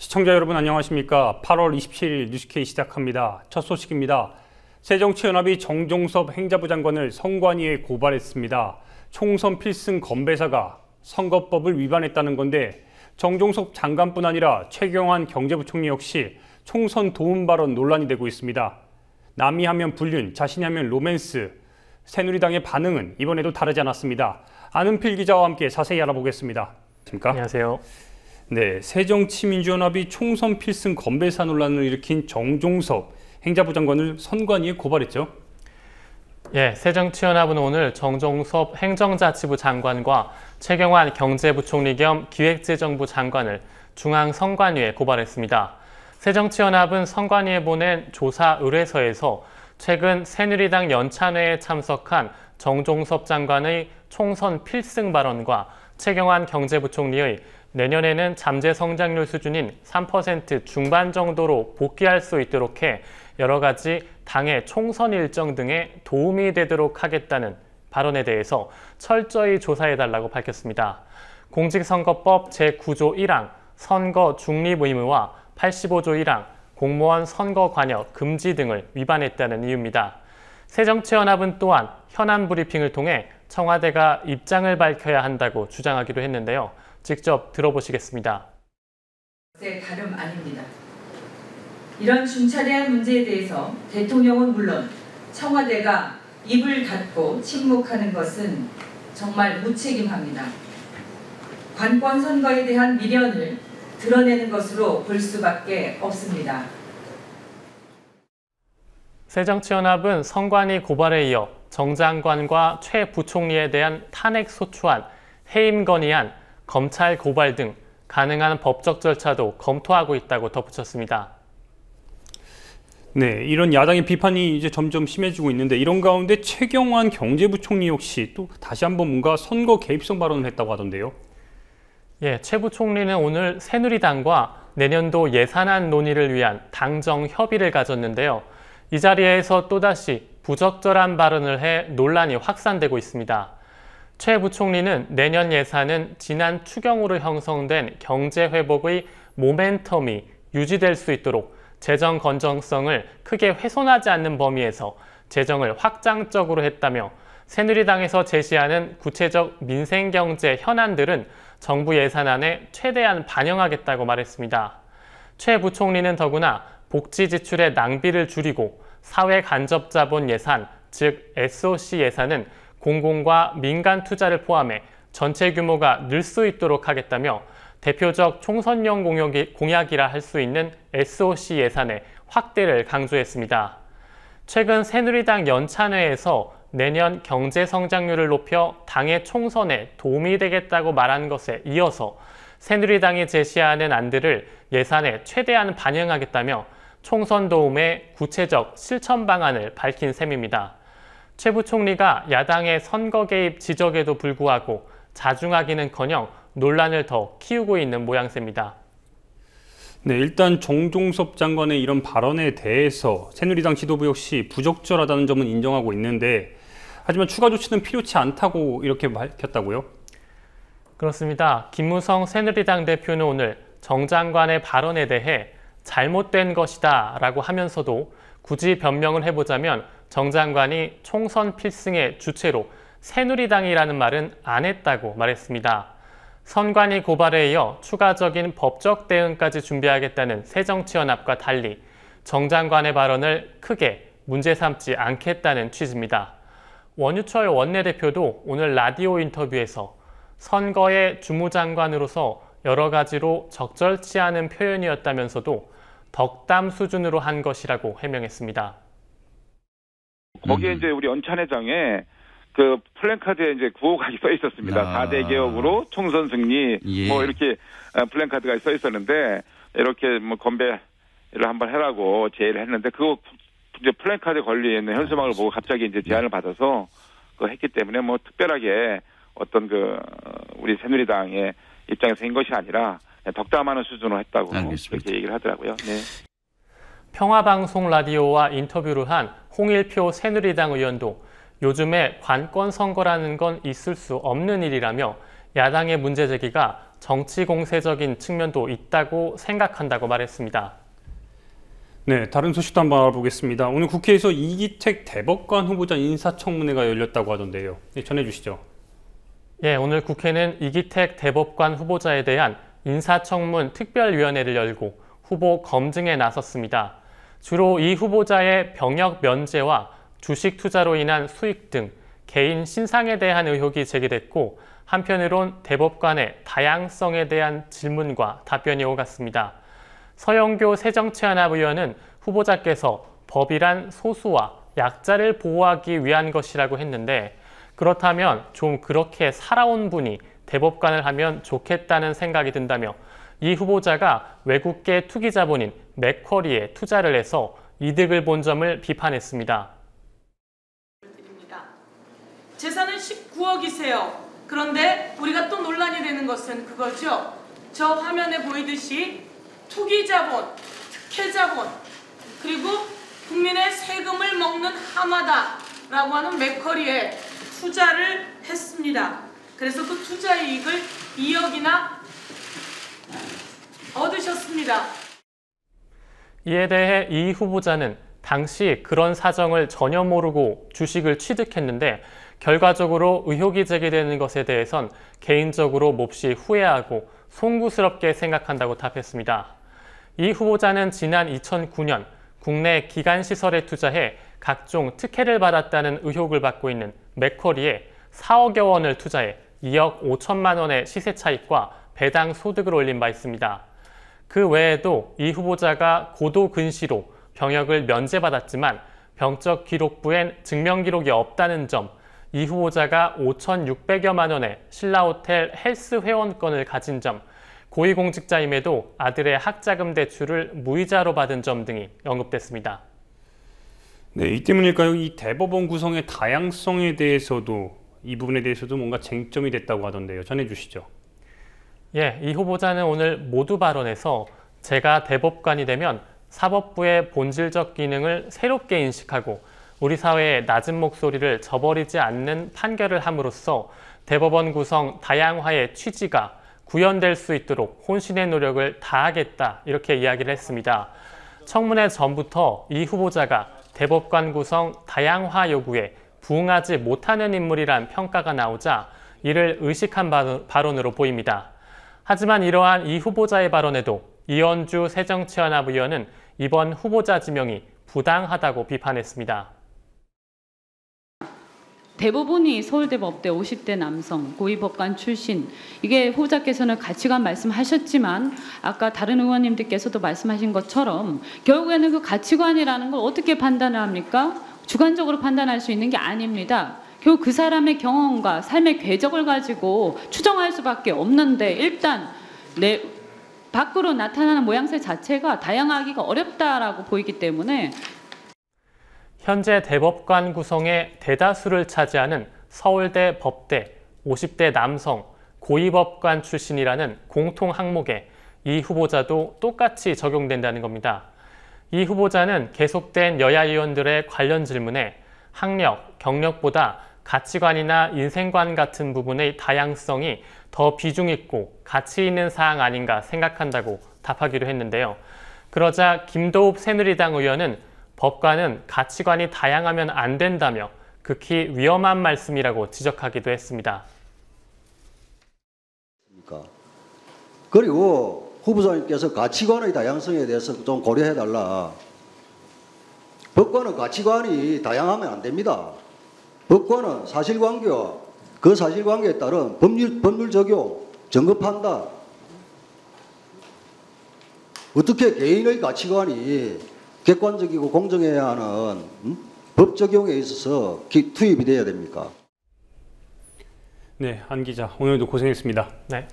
시청자 여러분 안녕하십니까? 8월 27일 뉴스K 시작합니다. 첫 소식입니다. 새정치연합이 정종섭 행자부 장관을 선관위에 고발했습니다. 총선 필승 건배사가 선거법을 위반했다는 건데 정종섭 장관뿐 아니라 최경환 경제부총리 역시 총선 도움 발언 논란이 되고 있습니다. 남이 하면 불륜, 자신이 하면 로맨스. 새누리당의 반응은 이번에도 다르지 않았습니다. 안은필 기자와 함께 자세히 알아보겠습니다. 안녕하세요. 네, 새정치민주연합이 총선 필승 건배사 논란을 일으킨 정종섭 행자부 장관을 선관위에 고발했죠. 새정치연합은 오늘 정종섭 행정자치부 장관과 최경환 경제부총리 겸 기획재정부 장관을 중앙선관위에 고발했습니다. 새정치연합은 선관위에 보낸 조사 의뢰서에서 최근 새누리당 연찬회에 참석한 정종섭 장관의 총선 필승 발언과 최경환 경제부총리의 내년에는 잠재 성장률 수준인 3% 중반 정도로 복귀할 수 있도록 해 여러 가지 당의 총선 일정 등에 도움이 되도록 하겠다는 발언에 대해서 철저히 조사해달라고 밝혔습니다. 공직선거법 제9조 1항 선거 중립 의무와 85조 1항 공무원 선거 관여 금지 등을 위반했다는 이유입니다. 새정치연합은 또한 현안 브리핑을 통해 청와대가 입장을 밝혀야 한다고 주장하기도 했는데요. 직접 들어보시겠습니다. 다름 아닙니다. 이런 중차대한 문제에 대해서 대통령은 물론 청와대가 입을 닫고 침묵하는 것은 정말 무책임합니다. 관권 선거에 대한 미련을 드러내는 것으로 볼 수밖에 없습니다. 새정치연합은 선관위 고발에 이어 정 장관과 최 부총리에 대한 탄핵 소추안, 해임 건의안, 검찰 고발 등 가능한 법적 절차도 검토하고 있다고 덧붙였습니다. 네, 이런 야당의 비판이 이제 점점 심해지고 있는데 이런 가운데 최경환 경제부총리 역시 또 다시 한번 뭔가 선거 개입성 발언을 했다고 하던데요. 최 부총리는 오늘 새누리당과 내년도 예산안 논의를 위한 당정 협의를 가졌는데요. 이 자리에서 또다시 부적절한 발언을 해 논란이 확산되고 있습니다. 최 부총리는 내년 예산은 지난 추경으로 형성된 경제 회복의 모멘텀이 유지될 수 있도록 재정 건전성을 크게 훼손하지 않는 범위에서 재정을 확장적으로 했다며 새누리당에서 제시하는 구체적 민생경제 현안들은 정부 예산안에 최대한 반영하겠다고 말했습니다. 최 부총리는 더구나 복지 지출의 낭비를 줄이고 사회 간접 자본 예산, 즉 SOC 예산은 공공과 민간 투자를 포함해 전체 규모가 늘 수 있도록 하겠다며 대표적 총선용 공약이라 할 수 있는 SOC 예산의 확대를 강조했습니다. 최근 새누리당 연찬회에서 내년 경제 성장률을 높여 당의 총선에 도움이 되겠다고 말한 것에 이어서 새누리당이 제시하는 안들을 예산에 최대한 반영하겠다며 총선 도움의 구체적 실천 방안을 밝힌 셈입니다. 최 부총리가 야당의 선거 개입 지적에도 불구하고 자중하기는커녕 논란을 더 키우고 있는 모양새입니다. 네, 일단 정종섭 장관의 이런 발언에 대해서 새누리당 지도부 역시 부적절하다는 점은 인정하고 있는데 하지만 추가 조치는 필요치 않다고 이렇게 밝혔다고요? 그렇습니다. 김무성 새누리당 대표는 오늘 정 장관의 발언에 대해 잘못된 것이다 라고 하면서도 굳이 변명을 해보자면 정 장관이 총선 필승의 주체로 새누리당이라는 말은 안 했다고 말했습니다. 선관위 고발에 이어 추가적인 법적 대응까지 준비하겠다는 새정치연합과 달리 정 장관의 발언을 크게 문제 삼지 않겠다는 취지입니다. 원유철 원내대표도 오늘 라디오 인터뷰에서 선거의 주무장관으로서 여러 가지로 적절치 않은 표현이었다면서도 덕담 수준으로 한 것이라고 해명했습니다. 거기에 이제 우리 연찬회장에 그 플랜카드에 이제 구호각이 써 있었습니다. 4대 개혁으로 총선 승리 뭐 이렇게 플랜카드가 써 있었는데 이렇게 뭐 건배를 한번 해라고 제의를 했는데 그거 이제 플랜카드에 걸려 있는 현수막을 보고 갑자기 이제 제안을 받아서 그거 했기 때문에 뭐 특별하게 어떤 그 우리 새누리당의 입장에서 한 것이 아니라 덕담하는 수준으로 했다고 그렇게 얘기를 하더라고요. 네. 평화방송 라디오와 인터뷰를 한 홍일표 새누리당 의원도 요즘에 관권 선거라는 건 있을 수 없는 일이라며 야당의 문제 제기가 정치 공세적인 측면도 있다고 생각한다고 말했습니다. 네, 다른 소식도 한번 알아보겠습니다. 오늘 국회에서 이기택 대법관 후보자 인사청문회가 열렸다고 하던데요. 네, 전해주시죠. 예, 오늘 국회는 이기택 대법관 후보자에 대한 인사청문 특별위원회를 열고 후보 검증에 나섰습니다. 주로 이 후보자의 병역 면제와 주식 투자로 인한 수익 등 개인 신상에 대한 의혹이 제기됐고, 한편으론 대법관의 다양성에 대한 질문과 답변이 오갔습니다. 서영교 새정치연합 의원은 후보자께서 법이란 소수와 약자를 보호하기 위한 것이라고 했는데, 그렇다면 좀 그렇게 살아온 분이 대법관을 하면 좋겠다는 생각이 든다며 이 후보자가 외국계 투기 자본인 맥쿼리에 투자를 해서 이득을 본 점을 비판했습니다. 재산은 19억이세요. 그런데 우리가 또 논란이 되는 것은 그거죠. 저 화면에 보이듯이 투기 자본, 특혜 자본, 그리고 국민의 세금을 먹는 하마다라고 하는 맥쿼리에 투자를 했습니다. 그래서 그 투자 이익을 2억이나 얻으셨습니다. 이에 대해 이 후보자는 당시 그런 사정을 전혀 모르고 주식을 취득했는데, 결과적으로 의혹이 제기되는 것에 대해선 개인적으로 몹시 후회하고 송구스럽게 생각한다고 답했습니다. 이 후보자는 지난 2009년 국내 기간시설에 투자해 각종 특혜를 받았다는 의혹을 받고 있는 맥쿼리에 4억여 원을 투자해 2억 5천만 원의 시세 차익과 배당 소득을 올린 바 있습니다. 그 외에도 이 후보자가 고도 근시로 병역을 면제받았지만 병적 기록부엔 증명 기록이 없다는 점, 이 후보자가 5,600여만 원의 신라호텔 헬스 회원권을 가진 점, 고위공직자임에도 아들의 학자금 대출을 무이자로 받은 점 등이 언급됐습니다. 네, 이 때문일까요? 이 대법원 구성의 다양성에 대해서도, 이 부분에 대해서도 뭔가 쟁점이 됐다고 하던데요. 전해주시죠. 예, 이 후보자는 오늘 모두 발언에서 제가 대법관이 되면 사법부의 본질적 기능을 새롭게 인식하고 우리 사회의 낮은 목소리를 저버리지 않는 판결을 함으로써 대법원 구성 다양화의 취지가 구현될 수 있도록 혼신의 노력을 다하겠다, 이렇게 이야기를 했습니다. 청문회 전부터 이 후보자가 대법관 구성 다양화 요구에 부응하지 못하는 인물이란 평가가 나오자 이를 의식한 발언으로 보입니다. 하지만 이러한 이 후보자의 발언에도 이현주 새정치연합 의원은 이번 후보자 지명이 부당하다고 비판했습니다. 대부분이 서울대법대 50대 남성, 고위법관 출신, 이게 후보자께서는 가치관 말씀하셨지만 아까 다른 의원님들께서도 말씀하신 것처럼 결국에는 그 가치관이라는 걸 어떻게 판단을 합니까? 주관적으로 판단할 수 있는 게 아닙니다. 결국 그 사람의 경험과 삶의 궤적을 가지고 추정할 수밖에 없는데, 일단 내 밖으로 나타나는 모양새 자체가 다양하기가 어렵다라고 보이기 때문에 현재 대법관 구성의 대다수를 차지하는 서울대 법대 50대 남성 고위법관 출신이라는 공통 항목에 이 후보자도 똑같이 적용된다는 겁니다. 이 후보자는 계속된 여야 의원들의 관련 질문에 학력, 경력보다 가치관이나 인생관 같은 부분의 다양성이 더 비중 있고 가치 있는 사항 아닌가 생각한다고 답하기로 했는데요. 그러자 김도읍 새누리당 의원은 법관은 가치관이 다양하면 안 된다며 극히 위험한 말씀이라고 지적하기도 했습니다. 그리고 후보자님께서 가치관의 다양성에 대해서 좀 고려해달라. 법관은 가치관이 다양하면 안 됩니다. 법관은 사실관계와 그 사실관계에 따른 법률 적용, 증거 판단, 어떻게 개인의 가치관이 객관적이고 공정해야 하는 법 적용에 있어서 투입이 돼야 됩니까? 네, 안 기자, 오늘도 고생했습니다. 네.